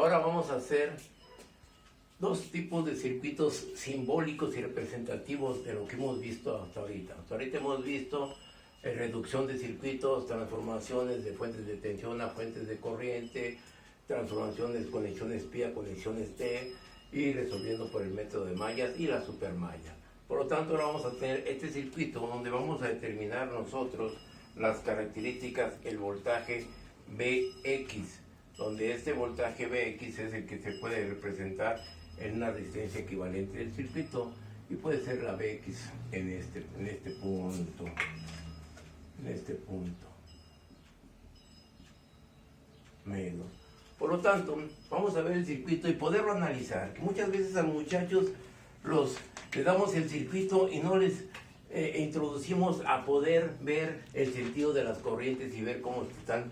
Ahora vamos a hacer dos tipos de circuitos simbólicos y representativos de lo que hemos visto hasta ahorita. Hasta ahorita hemos visto reducción de circuitos, transformaciones de fuentes de tensión a fuentes de corriente, transformaciones, conexiones pi a conexiones T, y resolviendo por el método de mallas y la supermalla. Por lo tanto, ahora vamos a tener este circuito donde vamos a determinar nosotros las características, el voltaje Vx, donde este voltaje Vx es el que se puede representar en una resistencia equivalente del circuito, y puede ser la Vx en este punto, menos. Por lo tanto, vamos a ver el circuito y poderlo analizar, que muchas veces a los muchachos les damos el circuito y no les introducimos a poder ver el sentido de las corrientes y ver cómo se están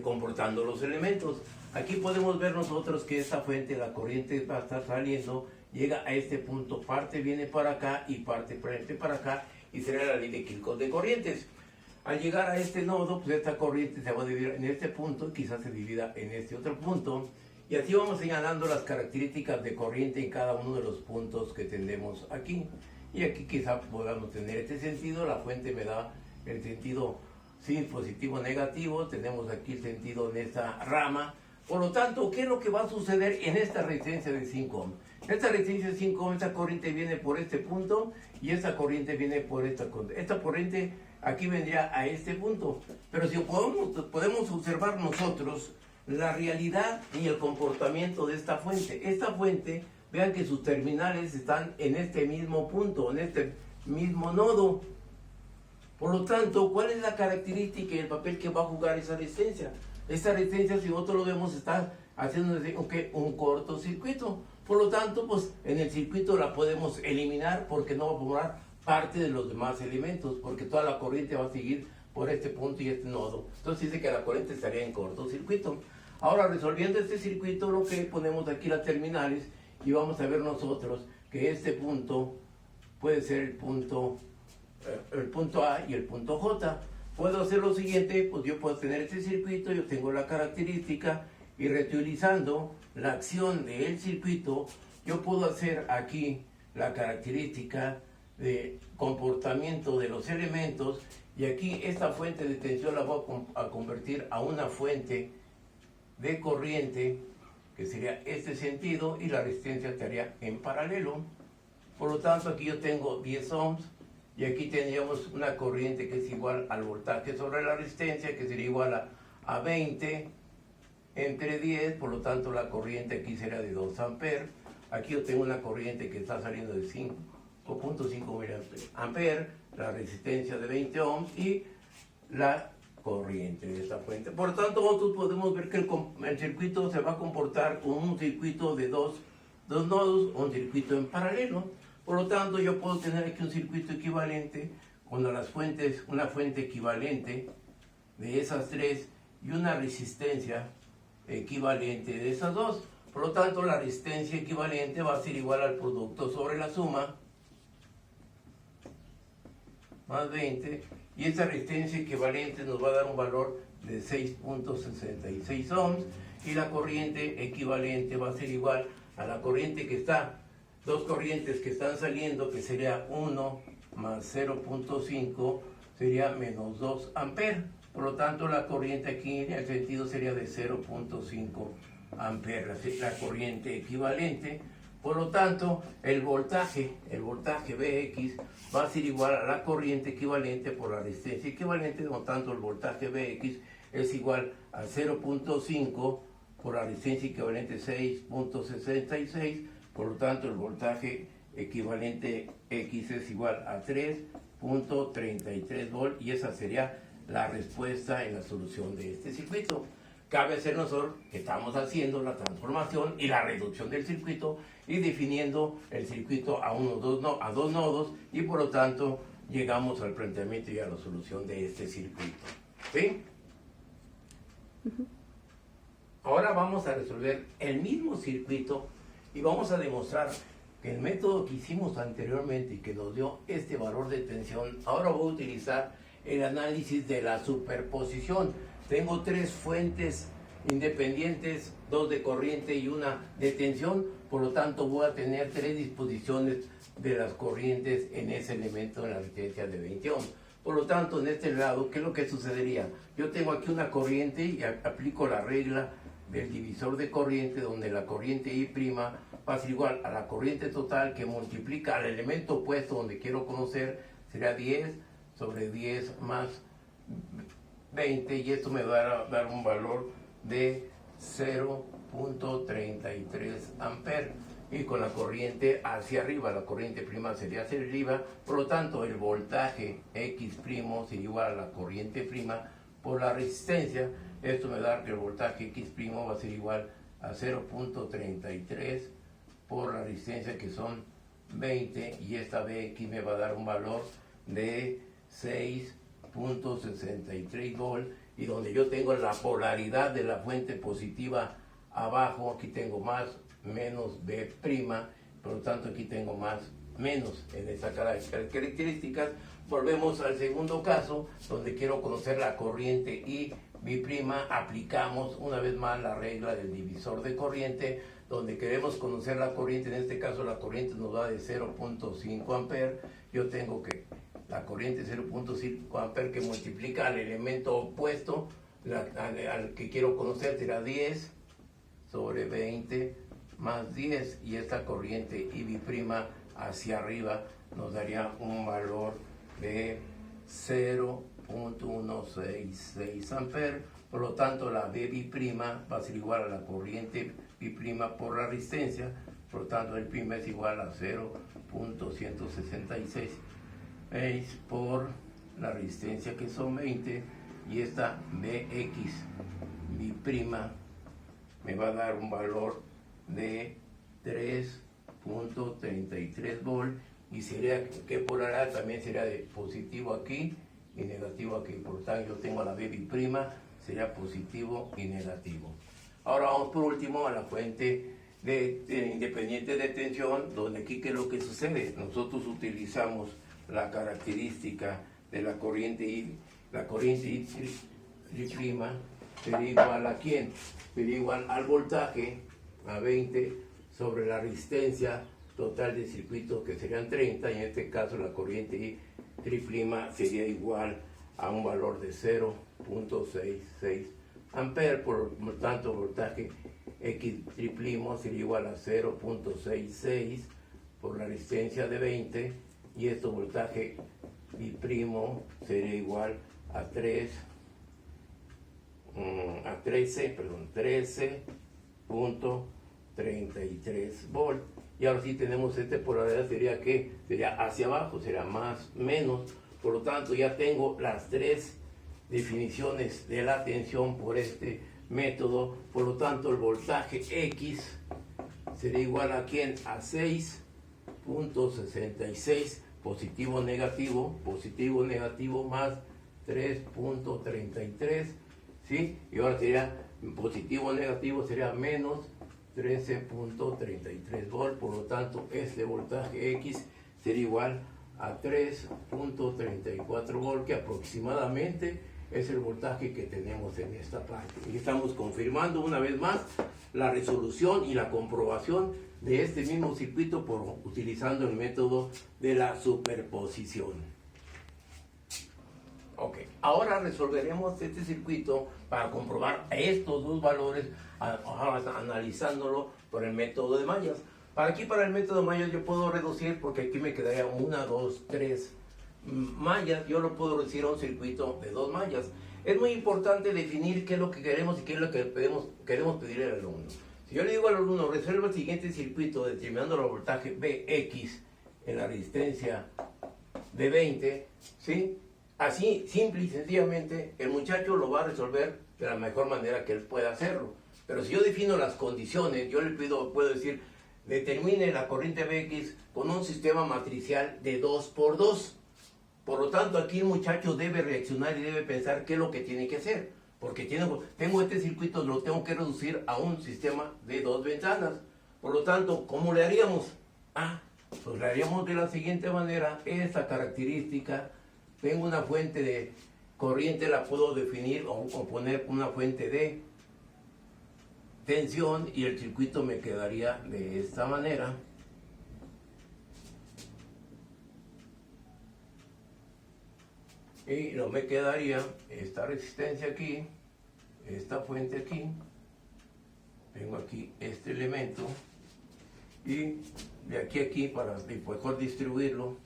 comportando los elementos. Aquí podemos ver nosotros que esta fuente, la corriente va a estar saliendo, llega a este punto, parte viene para acá y parte para acá, y será la ley de Kirchhoff de corrientes. Al llegar a este nodo, pues esta corriente se va a dividir en este punto, quizás se divida en este otro punto, y así vamos señalando las características de corriente en cada uno de los puntos que tenemos aquí. Y aquí quizás podamos tener este sentido, la fuente me da el sentido sí, positivo, negativo, tenemos aquí el sentido en esta rama. Por lo tanto, ¿qué es lo que va a suceder en esta resistencia de 5 ohms? Esta resistencia de 5 ohms, esta corriente viene por este punto y esta corriente viene por esta corriente. Esta corriente aquí vendría a este punto. Pero si podemos observar nosotros la realidad y el comportamiento de esta fuente. Esta fuente, vean que sus terminales están en este mismo punto, en este mismo nodo. Por lo tanto, ¿cuál es la característica y el papel que va a jugar esa resistencia? Esta resistencia, si nosotros lo vemos, está haciendo un cortocircuito. Por lo tanto, pues en el circuito la podemos eliminar porque no va a formar parte de los demás elementos, porque toda la corriente va a seguir por este punto y este nodo. Entonces dice que la corriente estaría en cortocircuito. Ahora, resolviendo este circuito, lo que ponemos aquí las terminales y vamos a ver nosotros que este punto puede ser el punto A y el punto J. Puedo hacer lo siguiente, pues yo puedo tener este circuito, yo tengo la característica, y reutilizando la acción del circuito, yo puedo hacer aquí la característica de comportamiento de los elementos, y aquí esta fuente de tensión la voy a convertir a una fuente de corriente, que sería este sentido, y la resistencia estaría en paralelo. Por lo tanto, aquí yo tengo 10 ohms, y aquí tendríamos una corriente que es igual al voltaje sobre la resistencia, que sería igual a 20 entre 10, por lo tanto la corriente aquí será de 2 amperes. Aquí yo tengo una corriente que está saliendo de 5.5 miliamperes, la resistencia de 20 ohms y la corriente de esta fuente. Por lo tanto, nosotros podemos ver que el circuito se va a comportar como un circuito de dos nodos, o un circuito en paralelo. Por lo tanto, yo puedo tener aquí un circuito equivalente cuando las fuentes, una fuente equivalente de esas tres y una resistencia equivalente de esas dos. Por lo tanto, la resistencia equivalente va a ser igual al producto sobre la suma, más 20, y esta resistencia equivalente nos va a dar un valor de 6.66 ohms, y la corriente equivalente va a ser igual a la corriente que está, dos corrientes que están saliendo, que sería 1 más 0.5, sería menos 2 amperes. Por lo tanto, la corriente aquí en el sentido sería de 0.5 amperes, la corriente equivalente. Por lo tanto, el voltaje Vx va a ser igual a la corriente equivalente por la resistencia equivalente. Por lo tanto, el voltaje Vx es igual a 0.5 por la resistencia equivalente 6.66. Por lo tanto, el voltaje equivalente X es igual a 3.33 volts, y esa sería la respuesta en la solución de este circuito. Cabe hacer nosotros que estamos haciendo la transformación y la reducción del circuito y definiendo el circuito a dos nodos, y por lo tanto llegamos al planteamiento y a la solución de este circuito. ¿Sí? Ahora vamos a resolver el mismo circuito y vamos a demostrar que el método que hicimos anteriormente y que nos dio este valor de tensión, ahora voy a utilizar el análisis de la superposición. Tengo tres fuentes independientes, 2 de corriente y una de tensión. Por lo tanto, voy a tener 3 disposiciones de las corrientes en ese elemento de la resistencia de 20 ohms. Por lo tanto, en este lado, ¿qué es lo que sucedería? Yo tengo aquí una corriente y aplico la regla del divisor de corriente, donde la corriente I' va a ser igual a la corriente total, que multiplica al elemento opuesto donde quiero conocer, será 10 sobre 10 más 20, y esto me va a dar un valor de 0.33 amperes. Y con la corriente hacia arriba, la corriente prima sería hacia arriba, por lo tanto el voltaje X' sería igual a la corriente prima por la resistencia. Esto me da que el voltaje X' va a ser igual a 0.33 por la resistencia, que son 20, y esta Bx me va a dar un valor de 6.63 volts, y donde yo tengo la polaridad de la fuente positiva abajo, aquí tengo más, menos B', por lo tanto aquí tengo más, menos en esas características. Volvemos al segundo caso, donde quiero conocer la corriente I, B', aplicamos una vez más la regla del divisor de corriente, donde queremos conocer la corriente. En este caso la corriente nos da de 0.5 amperes, yo tengo que la corriente 0.5 amperes que multiplica al elemento opuesto, al que quiero conocer, será 10 sobre 20 más 10, y esta corriente I' hacia arriba nos daría un valor de 0.166 amperes. Por lo tanto, la B' va a ser igual a la corriente B' por la resistencia. Por lo tanto, el prima es igual a 0.166 por la resistencia, que son 20, y esta Bx B' me va a dar un valor de 3.33 volts, y sería que polaridad también sería de positivo aquí y negativo aquí. Por lo tanto, yo tengo la B', sería positivo y negativo. Ahora vamos por último a la fuente independiente de tensión, donde aquí ¿qué es lo que sucede? Nosotros utilizamos la característica de la corriente I. La corriente I' sería igual a ¿quién? Sería igual al voltaje, a 20, sobre la resistencia total del circuito, que serían 30, y en este caso la corriente I' sería igual a un valor de 0.66 amperes. Por lo tanto, el voltaje X' sería igual a 0.66 por la resistencia de 20, y este voltaje I' sería igual a 13.33 volts. Y ahora sí tenemos esta polaridad, sería que sería hacia abajo, sería más, menos. Por lo tanto, ya tengo las 3 definiciones de la tensión por este método. Por lo tanto, el voltaje X sería igual a ¿quién? A 6.66 positivo negativo más 3.33, ¿sí? Y ahora sería positivo negativo, sería menos 13.33 volts. Por lo tanto, este voltaje X sería igual a 3.34 volts, que aproximadamente es el voltaje que tenemos en esta parte. Y estamos confirmando una vez más la resolución y la comprobación de este mismo circuito utilizando el método de la superposición. Ok, ahora resolveremos este circuito para comprobar estos dos valores, analizándolo por el método de mallas. Para el método de mallas yo puedo reducir, porque aquí me quedaría 1, 2, 3 mallas. Yo lo puedo reducir a un circuito de 2 mallas. Es muy importante definir qué es lo que queremos y qué es lo que queremos pedirle al alumno. Si yo le digo al alumno, resuelva el siguiente circuito determinando el voltaje Bx en la resistencia de 20, ¿sí? Así, simple y sencillamente, el muchacho lo va a resolver de la mejor manera que él pueda hacerlo. Pero si yo defino las condiciones, yo le puedo decir, determine la corriente Bx con un sistema matricial de 2×2. Por lo tanto, aquí el muchacho debe reaccionar y debe pensar qué es lo que tiene que hacer. Porque tengo este circuito, lo tengo que reducir a un sistema de 2 ventanas. Por lo tanto, ¿cómo le haríamos? Pues le haríamos de la siguiente manera. Esta característica, tengo una fuente de corriente, la puedo definir o poner una fuente de tensión y el circuito me quedaría de esta manera. Y no me quedaría esta resistencia aquí, esta fuente aquí, tengo aquí este elemento y de aquí a aquí, para mejor distribuirlo,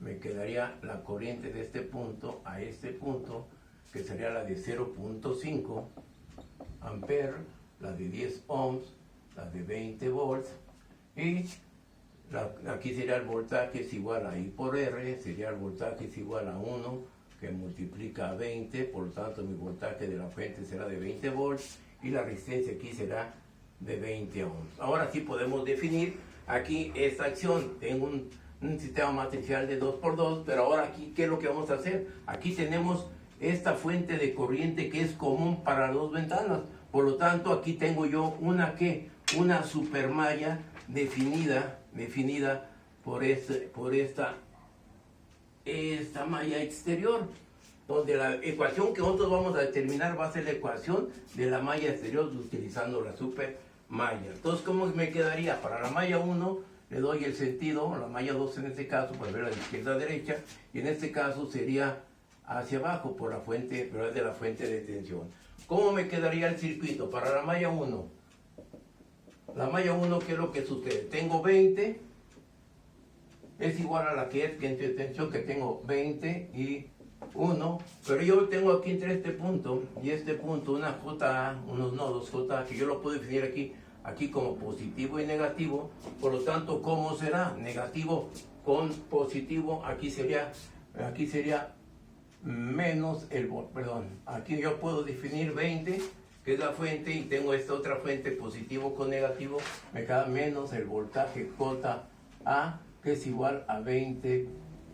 me quedaría la corriente de este punto a este punto, que sería la de 0.5 amperes, la de 10 ohms, la de 20 volts, y aquí sería el voltaje es igual a I por R, sería el voltaje es igual a 1, que multiplica a 20, por lo tanto mi voltaje de la fuente será de 20 volts, y la resistencia aquí será de 20 ohms. Ahora sí podemos definir aquí esta acción. Tengo un sistema matricial de 2x2, pero ahora aquí, ¿qué es lo que vamos a hacer? Aquí tenemos esta fuente de corriente que es común para las dos ventanas. Por lo tanto, aquí tengo yo una supermalla definida por esta malla exterior, donde la ecuación que nosotros vamos a determinar va a ser la ecuación de la malla exterior utilizando la supermalla. Entonces, ¿cómo me quedaría? Para la malla 1 le doy el sentido, la malla 2 en este caso, para verla de izquierda a derecha, y en este caso sería hacia abajo por la fuente, pero es de la fuente de tensión. ¿Cómo me quedaría el circuito? Para la malla 1. La malla 1, ¿qué es lo que sucede? Tengo 20, es igual a la que es de tensión, que tengo 20 y 1, pero yo tengo aquí entre este punto y este punto una JA, unos nodos JA, que yo lo puedo definir aquí como positivo y negativo. Por lo tanto, ¿cómo será? Negativo con positivo, aquí sería menos aquí yo puedo definir 20, que es la fuente, y tengo esta otra fuente, positivo con negativo, me queda menos el voltaje JA, que es igual a 20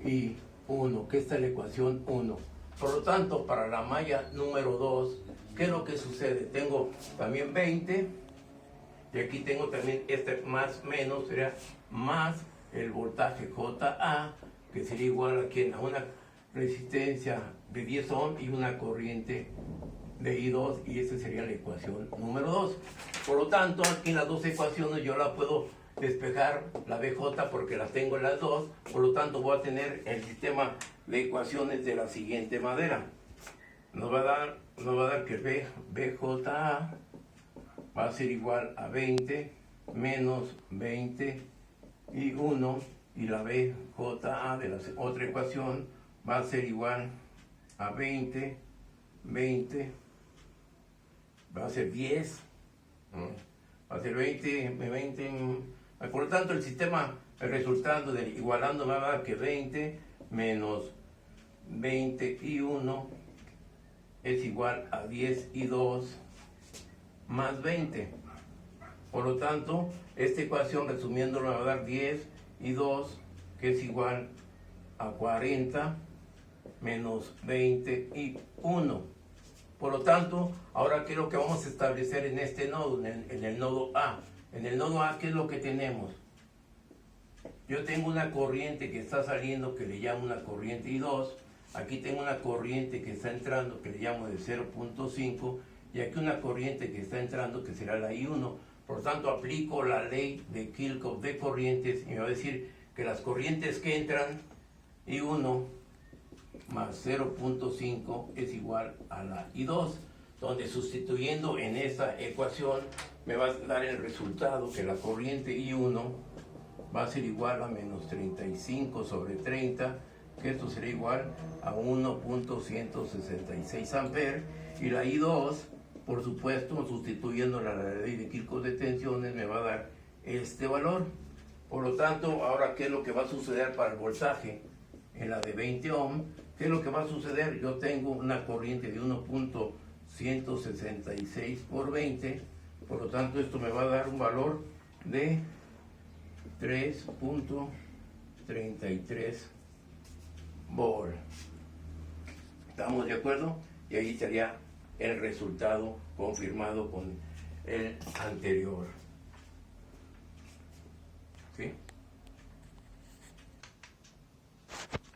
y 1, que esta es la ecuación 1. Por lo tanto, para la malla número 2, ¿qué es lo que sucede? Tengo también 20, y aquí tengo también este más menos, sería más el voltaje JA, que sería igual aquí a una resistencia de 10 ohms y una corriente de I2, y esa sería la ecuación número 2. Por lo tanto, aquí en las dos ecuaciones yo la puedo despejar, la BJ, porque la tengo en las dos. Por lo tanto, voy a tener el sistema de ecuaciones de la siguiente manera. Nos va a dar que BJA va a ser igual a 20 menos 20 y 1, y la BJA de la otra ecuación va a ser igual a 20, va a ser 10, va a ser 20, por lo tanto el resultado de igualando me va a dar que 20 menos 20 y 1 es igual a 10 y 2 más 20. Por lo tanto, esta ecuación, resumiéndolo, me va a dar 10 y 2, que es igual a 40 menos 20 y 1. Por lo tanto, ahora, ¿qué es lo que vamos a establecer en este nodo, en el nodo A? En el nodo A, ¿qué es lo que tenemos? Yo tengo una corriente que está saliendo, que le llamo una corriente I2. Aquí tengo una corriente que está entrando, que le llamo de 0.5. Y aquí una corriente que está entrando, que será la I1. Por lo tanto, aplico la ley de Kirchhoff de corrientes, y me va a decir que las corrientes que entran, I1 más 0.5 es igual a la I2, donde sustituyendo en esta ecuación me va a dar el resultado que la corriente I1 va a ser igual a menos 35 sobre 30, que esto será igual a 1.166 amperes, y la I2, por supuesto, sustituyendo la ley de Kirchhoff de tensiones, me va a dar este valor. Por lo tanto, ahora, ¿qué es lo que va a suceder para el voltaje? En la de 20 ohms, ¿qué es lo que va a suceder? Yo tengo una corriente de 1.166 por 20, por lo tanto esto me va a dar un valor de 3.33 volt. ¿Estamos de acuerdo? Y ahí estaría el resultado confirmado con el anterior. ¿Sí?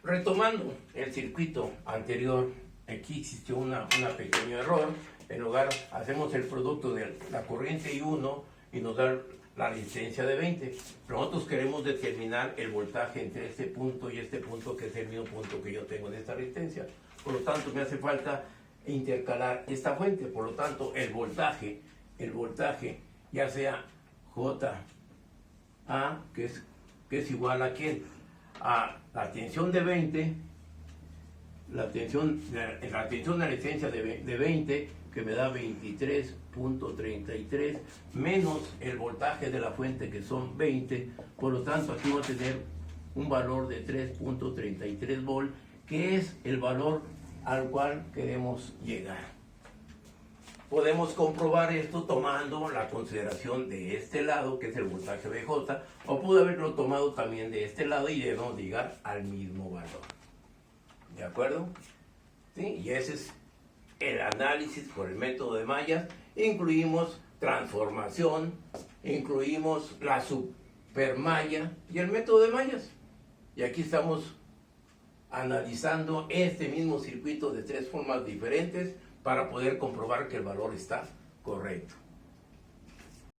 Retomando el circuito anterior, aquí existió un pequeño error, en lugar, hacemos el producto de la corriente I1 y nos da la resistencia de 20. Pero nosotros queremos determinar el voltaje entre este punto y este punto, que es el mismo punto que yo tengo en esta resistencia. Por lo tanto, me hace falta intercalar esta fuente. Por lo tanto, el voltaje, ya sea J A, que es igual a ¿quién? A la tensión de 20, la tensión de la resistencia de 20, que me da 23.33, menos el voltaje de la fuente, que son 20. Por lo tanto, aquí voy a tener un valor de 3.33 volt, que es el valor al cual queremos llegar. Podemos comprobar esto tomando la consideración de este lado, que es el voltaje BJ, o pude haberlo tomado también de este lado y debemos llegar al mismo valor. ¿De acuerdo? ¿Sí? Y ese es el análisis por el método de mallas. Incluimos transformación, incluimos la supermalla y el método de mallas. Y aquí estamos analizando este mismo circuito de tres formas diferentes para poder comprobar que el valor está correcto.